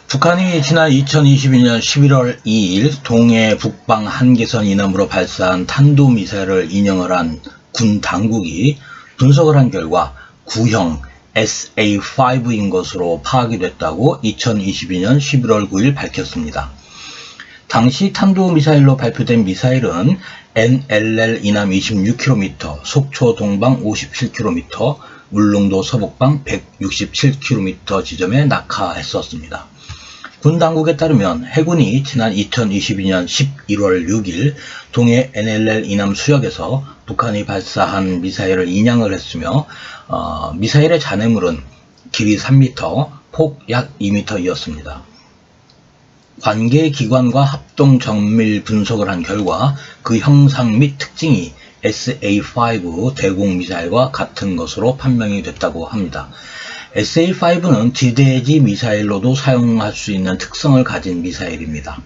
북한이 지난 2022년 11월 2일 동해 북방 한계선 이남으로 발사한 탄도미사일을 인용을 한 군 당국이 분석을 한 결과 구형 SA-5인 것으로 파악이 됐다고 2022년 11월 9일 밝혔습니다. 당시 탄도미사일로 발표된 미사일은 NLL 이남 26km, 속초 동방 57km, 울릉도 서북방 167km 지점에 낙하했었습니다. 군 당국에 따르면 해군이 지난 2022년 11월 6일 동해 NLL 이남 수역에서 북한이 발사한 미사일을 인양을 했으며 미사일의 잔해물은 길이 3m, 폭 약 2m이었습니다. 관계기관과 합동 정밀 분석을 한 결과 그 형상 및 특징이 SA-5 대공미사일과 같은 것으로 판명이 됐다고 합니다. SA-5는 지대지 미사일로도 사용할 수 있는 특성을 가진 미사일입니다.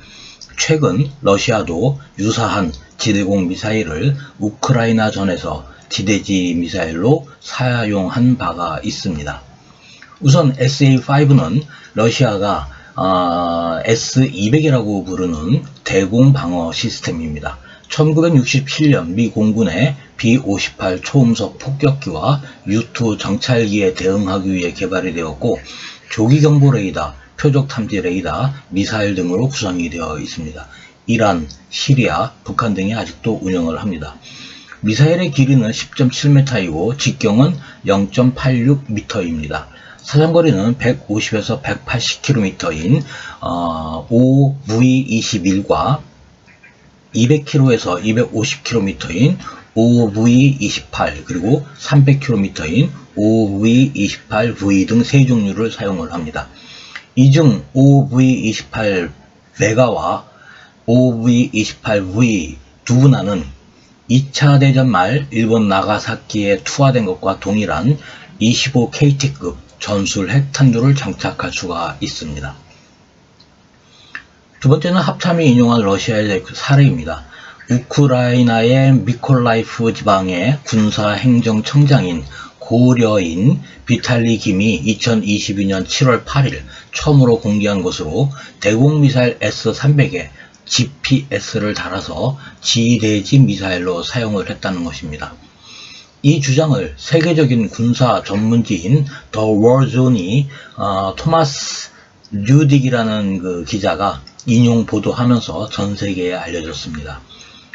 최근 러시아도 유사한 지대공 미사일을 우크라이나 전에서 지대지 미사일로 사용한 바가 있습니다. 우선 SA-5는 러시아가 S-200이라고 부르는 대공 방어 시스템입니다. 1967년 미 공군의 B-58 초음속 폭격기와 U-2 정찰기에 대응하기 위해 개발이 되었고 조기경보 레이더, 표적 탐지 레이더, 미사일 등으로 구성이 되어 있습니다. 이란, 시리아, 북한 등이 아직도 운영을 합니다. 미사일의 길이는 10.7m이고 직경은 0.86m입니다. 사정거리는 150에서 180km인 OV-21과 200km에서 250km인 OV-28 그리고 300km인 OV-28V 등 세 종류를 사용을 합니다. 이 중 OV-28 베가와 OV-28V 두 분화는 2차 대전 말 일본 나가사키에 투하된 것과 동일한 25KT급 전술 핵탄두를 장착할 수가 있습니다. 두 번째는 합참이 인용한 러시아의 사례입니다. 우크라이나의 미콜라이프 지방의 군사행정청장인 고려인 비탈리 김이 2022년 7월 8일 처음으로 공개한 것으로 대공미사일 S-300에 GPS를 달아서 지대지 미사일로 사용을 했다는 것입니다. 이 주장을 세계적인 군사 전문지인 더 월존이 토마스 류딕이라는 그 기자가 인용 보도하면서 전 세계에 알려졌습니다.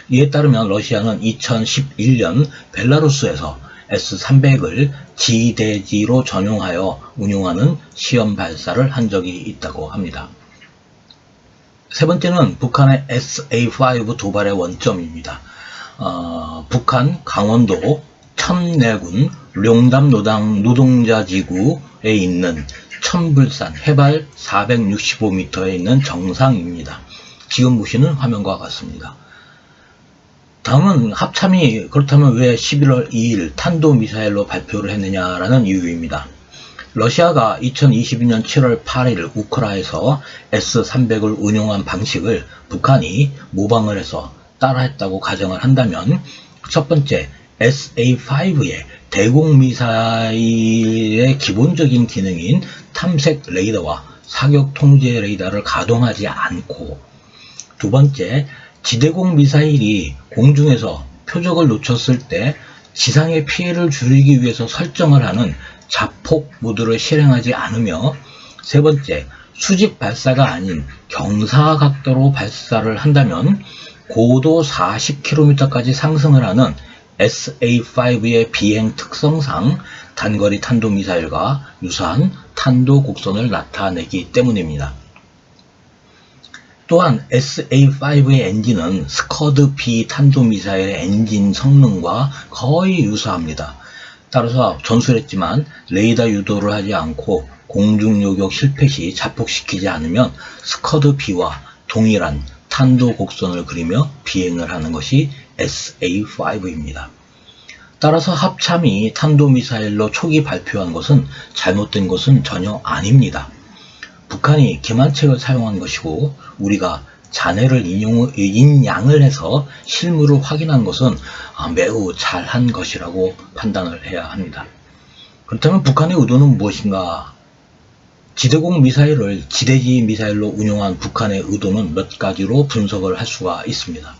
이에 따르면 러시아는 2011년 벨라루스에서 S-300을 지대지로 전용하여 운용하는 시험 발사를 한 적이 있다고 합니다. 세 번째는 북한의 SA-5 도발의 원점입니다. 북한 강원도 첨내군 룡담 노동자지구에 있는 천불산 해발 465m에 있는 정상입니다. 지금 보시는 화면과 같습니다. 다음은 합참이 그렇다면 왜 11월 2일 탄도미사일로 발표를 했느냐라는 이유입니다. 러시아가 2022년 7월 8일 우크라이나에서 S-300을 운용한 방식을 북한이 모방을 해서 따라했다고 가정을 한다면 첫 번째, SA-5의 대공미사일의 기본적인 기능인 탐색 레이더와 사격 통제 레이더를 가동하지 않고 두 번째, 지대공 미사일이 공중에서 표적을 놓쳤을 때 지상의 피해를 줄이기 위해서 설정을 하는 자폭 모드를 실행하지 않으며 세 번째, 수직 발사가 아닌 경사 각도로 발사를 한다면 고도 40km까지 상승을 하는 SA-5의 비행 특성상 단거리 탄도미사일과 유사한 탄도 곡선을 나타내기 때문입니다. 또한 SA-5의 엔진은 스커드-B 탄도미사일의 엔진 성능과 거의 유사합니다. 따라서 전술했지만 레이더 유도를 하지 않고 공중요격 실패 시 자폭시키지 않으면 스커드-B와 동일한 탄도 곡선을 그리며 비행을 하는 것이 SA-5입니다. 따라서 합참이 탄도미사일로 초기 발표한 것은 잘못된 것은 전혀 아닙니다. 북한이 기만책을 사용한 것이고 우리가 잔해를 인양을 해서 실물을 확인한 것은 매우 잘한 것이라고 판단을 해야 합니다. 그렇다면 북한의 의도는 무엇인가? 지대공 미사일을 지대지 미사일로 운용한 북한의 의도는 몇 가지로 분석을 할 수가 있습니다.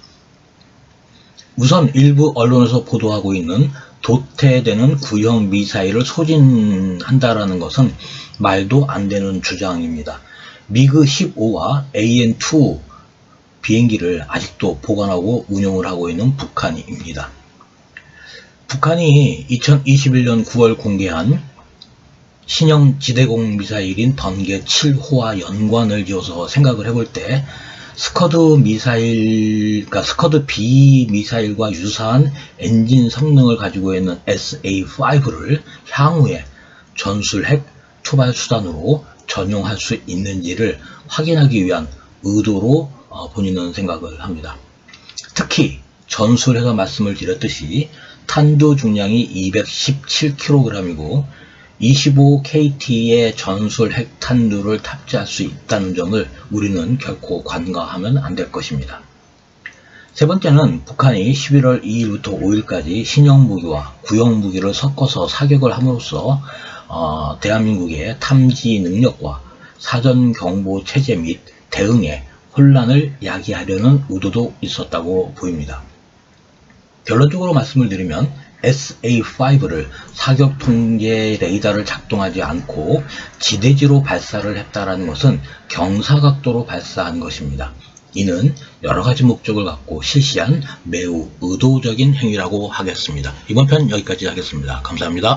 우선 일부 언론에서 보도하고 있는 도태되는 구형 미사일을 소진한다라는 것은 말도 안 되는 주장입니다. 미그 15와 AN2 비행기를 아직도 보관하고 운용을 하고 있는 북한입니다. 북한이 2021년 9월 공개한 신형 지대공 미사일인 던계 7호와 연관을 지어서 생각을 해볼 때 스커드 B 미사일과 유사한 엔진 성능을 가지고 있는 SA-5를 향후에 전술핵 초발 수단으로 전용할 수 있는지를 확인하기 위한 의도로 본인은 생각을 합니다. 특히 전술핵에서 말씀을 드렸듯이 탄두 중량이 217kg이고 25KT의 전술 핵탄두를 탑재할 수 있다는 점을 우리는 결코 간과하면 안 될 것입니다. 세 번째는 북한이 11월 2일부터 5일까지 신형 무기와 구형 무기를 섞어서 사격을 함으로써 대한민국의 탐지 능력과 사전 경보 체제 및 대응에 혼란을 야기하려는 의도도 있었다고 보입니다. 결론적으로 말씀을 드리면 SA-5를 사격 통제 레이더를 작동하지 않고 지대지로 발사를 했다는 것은 경사각도로 발사한 것입니다. 이는 여러가지 목적을 갖고 실시한 매우 의도적인 행위라고 하겠습니다. 이번 편 여기까지 하겠습니다. 감사합니다.